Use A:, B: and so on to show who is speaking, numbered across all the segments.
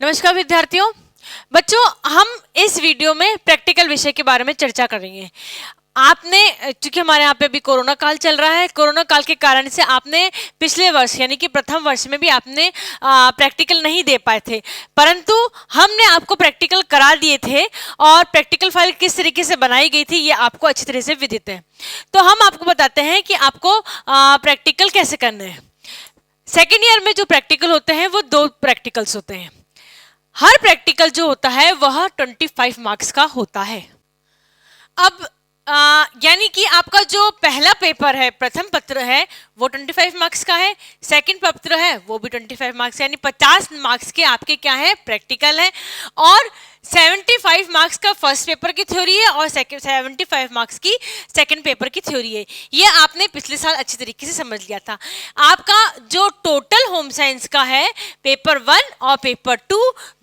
A: नमस्कार विद्यार्थियों। बच्चों, हम इस वीडियो में प्रैक्टिकल विषय के बारे में चर्चा करेंगे। आपने, चूंकि हमारे यहाँ पे अभी कोरोना काल चल रहा है, कोरोना काल के कारण से आपने पिछले वर्ष यानी कि प्रथम वर्ष में भी आपने प्रैक्टिकल नहीं दे पाए थे, परंतु हमने आपको प्रैक्टिकल करा दिए थे और प्रैक्टिकल फाइल किस तरीके से बनाई गई थी ये आपको अच्छी तरह से विदित है। तो हम आपको बताते हैं कि आपको प्रैक्टिकल कैसे करने हैं। सेकेंड ईयर में जो प्रैक्टिकल होते हैं वो 2 प्रैक्टिकल्स होते हैं। हर प्रैक्टिकल जो होता है वह 25 मार्क्स का होता है। अब यानी कि आपका जो पहला पेपर है, प्रथम पत्र है, वो 25 मार्क्स का है। सेकंड पत्र है वो भी 25 मार्क्स, यानी 50 मार्क्स के आपके क्या है, प्रैक्टिकल है। और 75 मार्क्स का फर्स्ट पेपर की थ्योरी है और 75 मार्क्स की सेकंड पेपर की थ्योरी है। ये आपने पिछले साल अच्छी तरीके से समझ लिया था। आपका जो टोटल होम साइंस का है, पेपर 1 और पेपर 2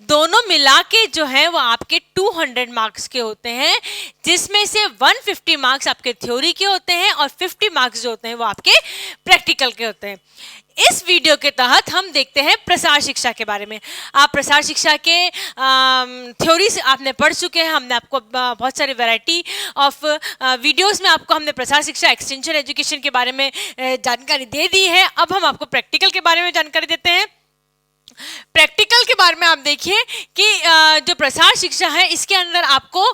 A: दोनों मिला के जो है वो आपके 200 मार्क्स के होते हैं, जिसमें से 150 मार्क्स आपके थ्योरी के होते हैं और 50 मार्क्स जो होते हैं वो आपके प्रैक्टिकल के होते हैं। इस वीडियो के तहत हम देखते हैं प्रसार शिक्षा के बारे में। आप प्रसार शिक्षा के थ्योरी से आपने पढ़ चुके हैं। हमने आपको बहुत सारी वैरायटी ऑफ वीडियोस में आपको हमने प्रसार शिक्षा, एक्सटेंशन एजुकेशन के बारे में जानकारी दे दी है। अब हम आपको प्रैक्टिकल के बारे में जानकारी देते हैं। प्रैक्टिकल के बारे में आप देखिए कि जो प्रसार शिक्षा है इसके अंदर आपको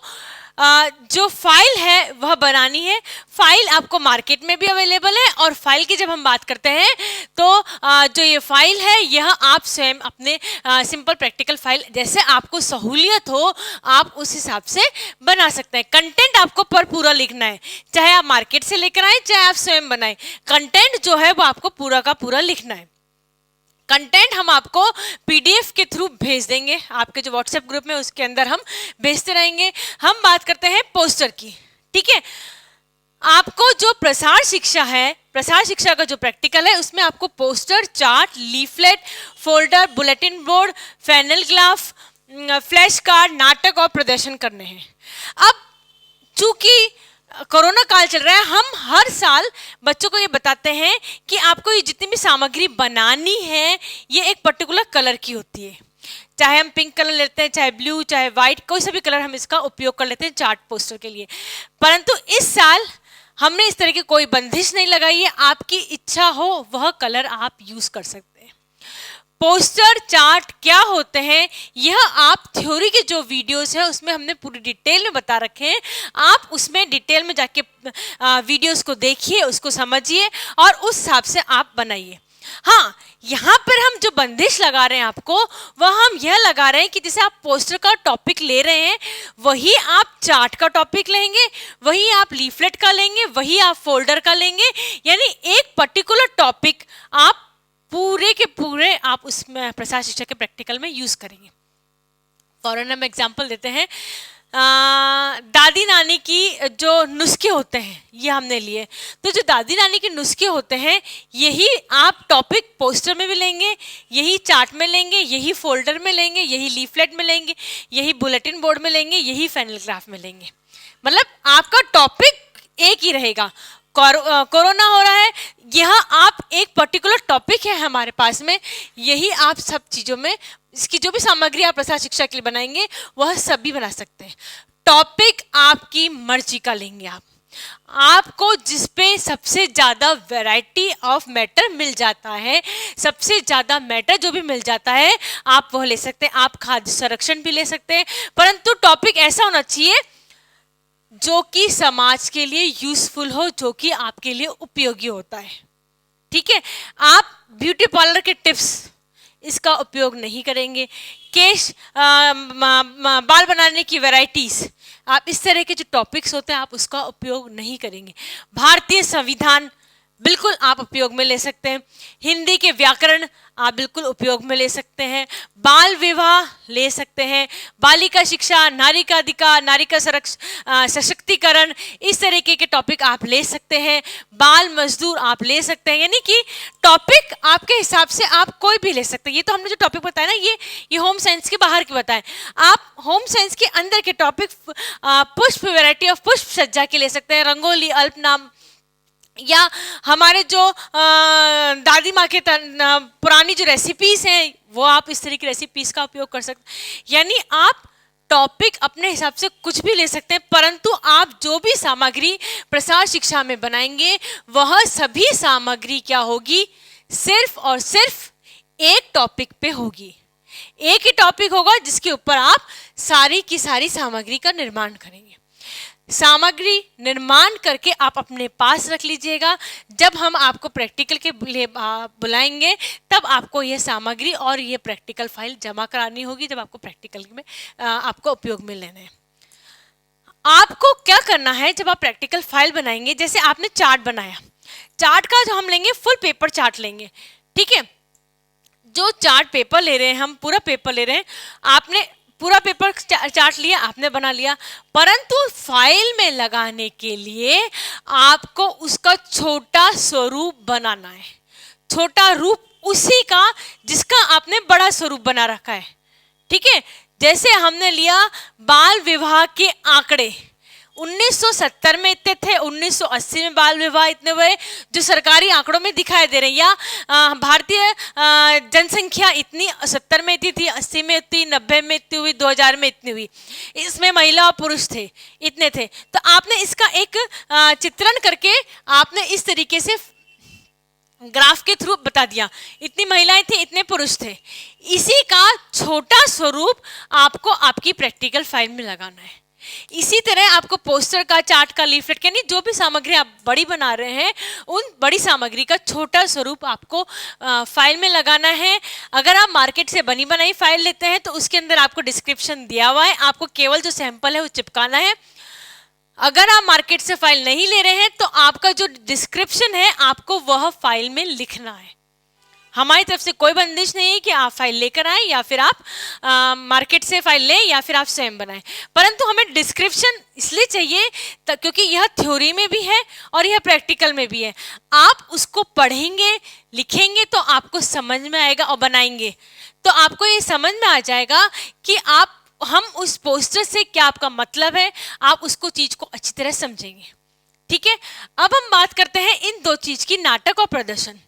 A: जो फाइल है वह बनानी है। फाइल आपको मार्केट में भी अवेलेबल है और फाइल की जब हम बात करते हैं तो जो ये फाइल है यह आप स्वयं अपने सिंपल प्रैक्टिकल फाइल जैसे आपको सहूलियत हो आप उस हिसाब से बना सकते हैं। कंटेंट आपको पर पूरा लिखना है, चाहे आप मार्केट से लेकर आए चाहे आप स्वयं बनाएं, कंटेंट जो है वो आपको पूरा का पूरा लिखना है। कंटेंट हम आपको पीडीएफ के थ्रू भेज देंगे, आपके जो व्हाट्सएप ग्रुप में उसके अंदर हम भेजते रहेंगे। हम बात करते हैं पोस्टर की, ठीक है। आपको जो प्रसार शिक्षा है, प्रसार शिक्षा का जो प्रैक्टिकल है उसमें आपको poster, chart, leaflet, folder, bulletin board, flannel graph, flash card, नाटक और प्रदर्शन करने हैं। अब चूंकि कोरोना काल चल रहा है, हम हर साल बच्चों को ये बताते हैं कि आपको ये जितनी भी सामग्री बनानी है ये एक पर्टिकुलर कलर की होती है। चाहे हम पिंक कलर लेते हैं, चाहे ब्लू, चाहे व्हाइट, कोई सा भी कलर हम इसका उपयोग कर लेते हैं चार्ट पोस्टर के लिए। परंतु इस साल हमने इस तरह की कोई बंदिश नहीं लगाई है, आपकी इच्छा हो वह कलर आप यूज कर सकते हैं। पोस्टर, चार्ट क्या होते हैं यह आप थ्योरी के जो वीडियोस है उसमें हमने पूरी डिटेल में बता रखे हैं। आप उसमें डिटेल में जाके वीडियोस को देखिए, उसको समझिए और उस हिसाब से आप बनाइए। हाँ, यहाँ पर हम जो बंदिश लगा रहे हैं आपको, वह हम यह लगा रहे हैं कि जैसे आप पोस्टर का टॉपिक ले रहे हैं वही आप चार्ट का टॉपिक लेंगे, वही आप लीफलेट का लेंगे, वही आप फोल्डर का लेंगे। यानी एक पर्टिकुलर टॉपिक आप पूरे के पूरे आप उसमें प्रसार शिक्षा के प्रैक्टिकल में यूज करेंगे। फॉरन हम एग्जांपल देते हैं, दादी नानी की जो नुस्खे होते हैं ये हमने लिए, तो जो दादी नानी के नुस्खे होते हैं यही आप टॉपिक पोस्टर में भी लेंगे, यही चार्ट में लेंगे, यही फोल्डर में लेंगे, यही लीफलेट में लेंगे, यही बुलेटिन बोर्ड में लेंगे, यही फैनल ग्राफ में लेंगे। मतलब आपका टॉपिक एक ही रहेगा। कोरोना हो रहा है, यह आप एक पर्टिकुलर टॉपिक है हमारे पास में, यही आप सब चीज़ों में इसकी जो भी सामग्री आप प्रसार शिक्षा के लिए बनाएंगे वह सभी बना सकते हैं। टॉपिक आपकी मर्जी का लेंगे आप, आपको जिस पे सबसे ज़्यादा वैरायटी ऑफ मैटर मिल जाता है, सबसे ज़्यादा मैटर जो भी मिल जाता है आप वह ले सकते हैं। आप खाद्य संरक्षण भी ले सकते हैं, परंतु टॉपिक ऐसा होना चाहिए जो कि समाज के लिए यूजफुल हो, जो कि आपके लिए उपयोगी होता है, ठीक है। आप ब्यूटी पार्लर के टिप्स इसका उपयोग नहीं करेंगे, केश बाल बनाने की वैरायटीज, आप इस तरह के जो टॉपिक्स होते हैं आप उसका उपयोग नहीं करेंगे। भारतीय संविधान बिल्कुल आप उपयोग में ले सकते हैं, हिंदी के व्याकरण आप बिल्कुल उपयोग में ले सकते हैं, बाल विवाह ले सकते हैं, बालिका शिक्षा, नारी का अधिकार, नारी का सशक्तिकरण, इस तरीके के टॉपिक आप ले सकते हैं, बाल मजदूर आप ले सकते हैं। यानी कि टॉपिक आपके हिसाब से आप कोई भी ले सकते हैं। ये तो हमने जो टॉपिक बताया ना ये होम साइंस के बाहर के बताएं। आप होम साइंस के अंदर के टॉपिक पुष्प, वैरायटी ऑफ पुष्प सज्जा के ले सकते हैं, रंगोली, अल्पनाम, या हमारे जो दादी माँ के पुरानी जो रेसिपीज हैं वो आप इस तरह की रेसिपीज का उपयोग कर सकते। यानी आप टॉपिक अपने हिसाब से कुछ भी ले सकते हैं, परंतु आप जो भी सामग्री प्रसार शिक्षा में बनाएंगे वह सभी सामग्री क्या होगी, सिर्फ और सिर्फ एक टॉपिक पे होगी। एक ही टॉपिक होगा जिसके ऊपर आप सारी की सारी सामग्री का निर्माण करेंगे। सामग्री निर्माण करके आप अपने पास रख लीजिएगा। जब हम आपको प्रैक्टिकल के लिए बुलाएंगे तब आपको यह सामग्री और ये प्रैक्टिकल फाइल जमा करानी होगी, जब आपको प्रैक्टिकल में आपको उपयोग में लेना है। आपको क्या करना है, जब आप प्रैक्टिकल फाइल बनाएंगे, जैसे आपने चार्ट बनाया, चार्ट का जो हम लेंगे फुल पेपर चार्ट लेंगे, ठीक है। जो चार्ट पेपर ले रहे हैं, हम पूरा पेपर ले रहे हैं, आपने पूरा पेपर चार्ट लिया, आपने बना लिया, परंतु फाइल में लगाने के लिए आपको उसका छोटा स्वरूप बनाना है। छोटा रूप उसी का जिसका आपने बड़ा स्वरूप बना रखा है, ठीक है। जैसे हमने लिया बाल विवाह के आंकड़े, 1970 में इतने थे, 1980 में बाल विवाह इतने हुए जो सरकारी आंकड़ों में दिखाई दे रहे हैं, या भारतीय जनसंख्या इतनी 70 में इतनी थी, 80 में इतनी, 90 में इतनी हुई, 2000 में इतनी हुई, इसमें महिला और पुरुष थे, इतने थे। तो आपने इसका एक चित्रण करके आपने इस तरीके से ग्राफ के थ्रू बता दिया, इतनी महिलाएं थी, इतने पुरुष थे। इसी का छोटा स्वरूप आपको आपकी प्रैक्टिकल फाइल में लगाना है। इसी तरह आपको पोस्टर का, चार्ट का, लीफलेट, यानी जो भी सामग्री आप बड़ी बना रहे हैं उन बड़ी सामग्री का छोटा स्वरूप आपको फाइल में लगाना है। अगर आप मार्केट से बनी बनाई फाइल लेते हैं तो उसके अंदर आपको डिस्क्रिप्शन दिया हुआ है, आपको केवल जो सैंपल है वो चिपकाना है। अगर आप मार्केट से फाइल नहीं ले रहे हैं तो आपका जो डिस्क्रिप्शन है आपको वह फाइल में लिखना है। हमारी तरफ से कोई बंदिश नहीं है कि आप फाइल लेकर आए या फिर आप मार्केट से फाइल लें या फिर आप स्वयं बनाएं, परंतु हमें डिस्क्रिप्शन इसलिए चाहिए क्योंकि यह थ्योरी में भी है और यह प्रैक्टिकल में भी है। आप उसको पढ़ेंगे, लिखेंगे तो आपको समझ में आएगा, और बनाएंगे तो आपको ये समझ में आ जाएगा कि हम उस पोस्टर से क्या आपका मतलब है, आप उसको चीज को अच्छी तरह समझेंगे, ठीक है। अब हम बात करते हैं इन दो चीज की, नाटक और प्रदर्शन।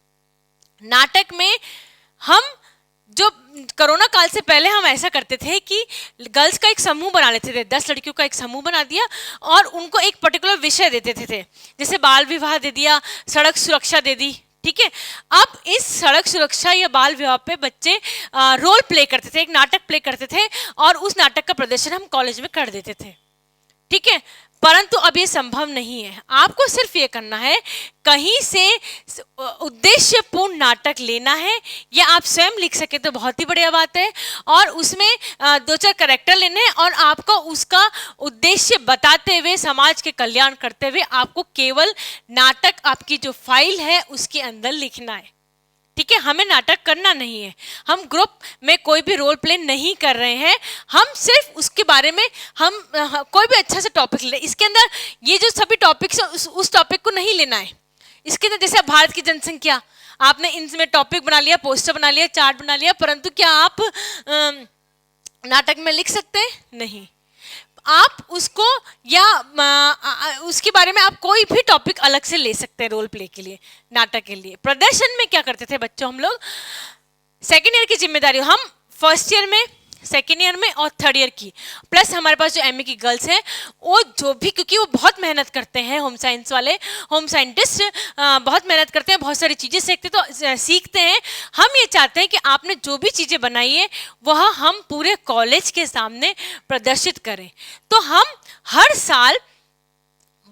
A: नाटक में हम जो कोरोना काल से पहले हम ऐसा करते थे कि गर्ल्स का एक समूह बना लेते थे, 10 लड़कियों का एक समूह बना दिया और उनको एक पर्टिकुलर विषय देते थे, जैसे बाल विवाह दे दिया, सड़क सुरक्षा दे दी, ठीक है। अब इस सड़क सुरक्षा या बाल विवाह पे बच्चे रोल प्ले करते थे, एक नाटक प्ले करते थे और उस नाटक का प्रदर्शन हम कॉलेज में कर देते थे, ठीक है। परंतु अब ये संभव नहीं है। आपको सिर्फ ये करना है, कहीं से उद्देश्यपूर्ण नाटक लेना है, या आप स्वयं लिख सके तो बहुत ही बढ़िया बात है, और उसमें 2-4 कैरेक्टर लेने हैं और आपको उसका उद्देश्य बताते हुए, समाज के कल्याण करते हुए आपको केवल नाटक आपकी जो फाइल है उसके अंदर लिखना है, ठीक है। हमें नाटक करना नहीं है, हम ग्रुप में कोई भी रोल प्ले नहीं कर रहे हैं, हम सिर्फ उसके बारे में हम कोई भी अच्छा सा टॉपिक ले। इसके अंदर ये जो सभी टॉपिक्स हैं उस टॉपिक को नहीं लेना है। इसके अंदर जैसे भारत की जनसंख्या, आपने इनमें टॉपिक बना लिया, पोस्टर बना लिया, चार्ट बना लिया, परंतु क्या आप नाटक में लिख सकते हैं? नहीं। आप उसको या उसके बारे में आप कोई भी टॉपिक अलग से ले सकते हैं रोल प्ले के लिए, नाटक के लिए। प्रदर्शन में क्या करते थे बच्चों, हम लोग सेकेंड ईयर की जिम्मेदारी, हम फर्स्ट ईयर में, सेकेंड ईयर में और थर्ड ईयर की, प्लस हमारे पास जो एमए की गर्ल्स हैं वो जो भी, क्योंकि वो बहुत मेहनत करते हैं, होम साइंस वाले, होम साइंटिस्ट बहुत मेहनत करते हैं, बहुत सारी चीज़ें सीखते हैं। हम ये चाहते हैं कि आपने जो भी चीज़ें बनाई है वह हम पूरे कॉलेज के सामने प्रदर्शित करें। तो हम हर साल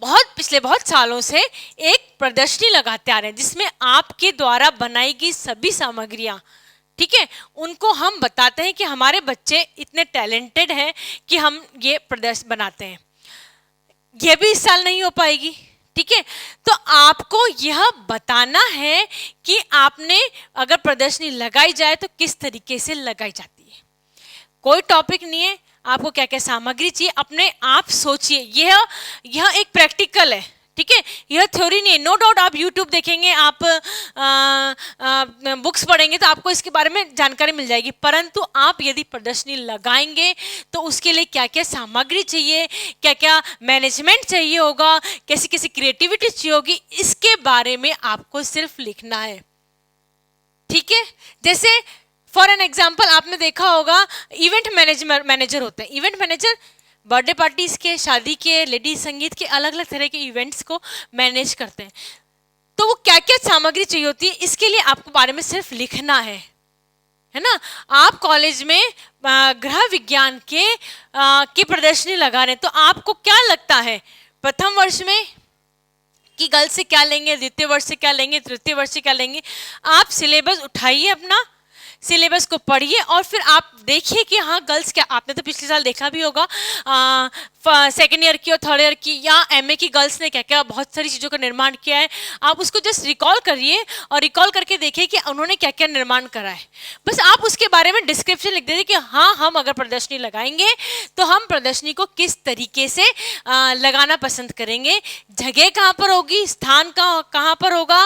A: पिछले बहुत सालों से एक प्रदर्शनी लगाते आ रहे हैं जिसमें आपके द्वारा बनाई गई सभी सामग्रियाँ, ठीक है, उनको हम बताते हैं कि हमारे बच्चे इतने टैलेंटेड हैं कि हम ये प्रदर्शन बनाते हैं। यह भी इस साल नहीं हो पाएगी, ठीक है। तो आपको यह बताना है कि आपने अगर प्रदर्शनी लगाई जाए तो किस तरीके से लगाई जाती है। कोई टॉपिक नहीं है, आपको क्या क्या सामग्री चाहिए अपने आप सोचिए। यह एक प्रैक्टिकल है, ठीक है, यह थ्योरी नहीं है। नो डाउट आप यूट्यूब देखेंगे, आप बुक्स पढ़ेंगे तो आपको इसके बारे में जानकारी मिल जाएगी, परंतु आप यदि प्रदर्शनी लगाएंगे तो उसके लिए क्या क्या सामग्री चाहिए, क्या क्या मैनेजमेंट चाहिए होगा, कैसी कैसी क्रिएटिविटी चाहिए होगी, इसके बारे में आपको सिर्फ लिखना है, ठीक है। जैसे फॉर एन एग्जाम्पल आपने देखा होगा इवेंट मैनेजर होते हैं। इवेंट मैनेजर बर्थडे पार्टीज के, शादी के, लेडीज संगीत के, अलग अलग तरह के इवेंट्स को मैनेज करते हैं। तो वो क्या क्या सामग्री चाहिए होती है, इसके लिए आपको बारे में सिर्फ लिखना है ना। आप कॉलेज में गृह विज्ञान की प्रदर्शनी लगा रहे हैं, तो आपको क्या लगता है प्रथम वर्ष में कि गर्ल्स से क्या लेंगे, द्वितीय वर्ष से क्या लेंगे, तृतीय वर्ष से क्या लेंगे। आप सिलेबस उठाइए, अपना सिलेबस को पढ़िए और फिर आप देखिए कि हाँ गर्ल्स क्या, आपने तो पिछले साल देखा भी होगा सेकेंड ईयर की और थर्ड ईयर की या एमए की गर्ल्स ने क्या क्या बहुत सारी चीज़ों का निर्माण किया है। आप उसको जस्ट रिकॉल करिए और रिकॉल करके देखिए कि उन्होंने क्या क्या निर्माण करा है। बस आप उसके बारे में डिस्क्रिप्शन लिख दीजिए कि हाँ हम अगर प्रदर्शनी लगाएंगे तो हम प्रदर्शनी को किस तरीके से लगाना पसंद करेंगे, जगह कहाँ पर होगी, स्थान कहाँ पर होगा,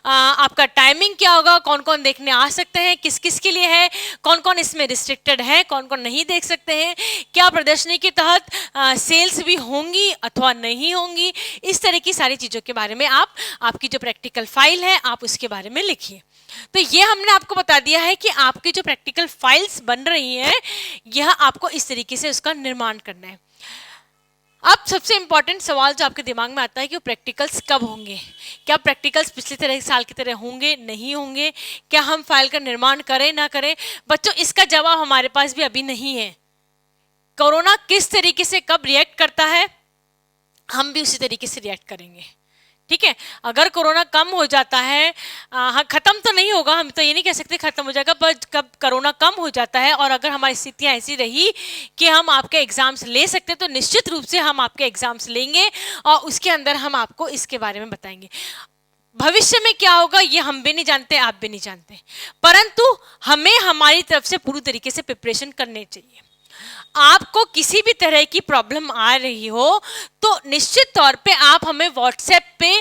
A: आपका टाइमिंग क्या होगा, कौन कौन देखने आ सकते हैं, किस किस के लिए है, कौन कौन इसमें रिस्ट्रिक्टेड है, कौन कौन नहीं देख सकते हैं, क्या प्रदर्शनी के तहत सेल्स भी होंगी अथवा नहीं होंगी। इस तरह की सारी चीज़ों के बारे में आपकी जो प्रैक्टिकल फाइल है आप उसके बारे में लिखिए। तो ये हमने आपको बता दिया है कि आपकी जो प्रैक्टिकल फाइल्स बन रही हैं यह आपको इस तरीके से उसका निर्माण करना है। अब सबसे इंपॉर्टेंट सवाल जो आपके दिमाग में आता है कि वो प्रैक्टिकल्स कब होंगे, क्या प्रैक्टिकल्स पिछले साल की तरह होंगे, नहीं होंगे, क्या हम फाइल का निर्माण करें ना करें। बच्चों इसका जवाब हमारे पास भी अभी नहीं है। कोरोना किस तरीके से कब रिएक्ट करता है हम भी उसी तरीके से रिएक्ट करेंगे, ठीक है। अगर कोरोना कम हो जाता है, हाँ खत्म तो नहीं होगा, हम तो ये नहीं कह सकते खत्म हो जाएगा, पर कब कोरोना कम हो जाता है और अगर हमारी स्थितियाँ ऐसी रही कि हम आपके एग्जाम्स ले सकते तो निश्चित रूप से हम आपके एग्जाम्स लेंगे और उसके अंदर हम आपको इसके बारे में बताएंगे। भविष्य में क्या होगा ये हम भी नहीं जानते, आप भी नहीं जानते, परंतु हमें हमारी तरफ से पूरी तरीके से प्रिपरेशन करनी चाहिए। आपको किसी भी तरह की प्रॉब्लम आ रही हो तो निश्चित तौर पे आप हमें व्हाट्सएप पे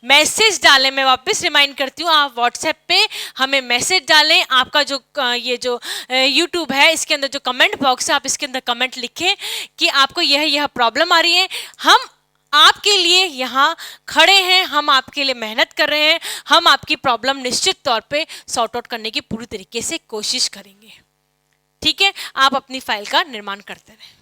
A: मैसेज डालें। मैं वापस रिमाइंड करती हूँ, आप व्हाट्सएप पे हमें मैसेज डालें। आपका जो ये जो यूट्यूब है इसके अंदर जो कमेंट बॉक्स है आप इसके अंदर कमेंट लिखें कि आपको यह प्रॉब्लम आ रही है। हम आपके लिए यहाँ खड़े हैं, हम आपके लिए मेहनत कर रहे हैं, हम आपकी प्रॉब्लम निश्चित तौर पे सॉर्ट आउट करने की पूरी तरीके से कोशिश करेंगे, ठीक है। आप अपनी फाइल का निर्माण करते रहें।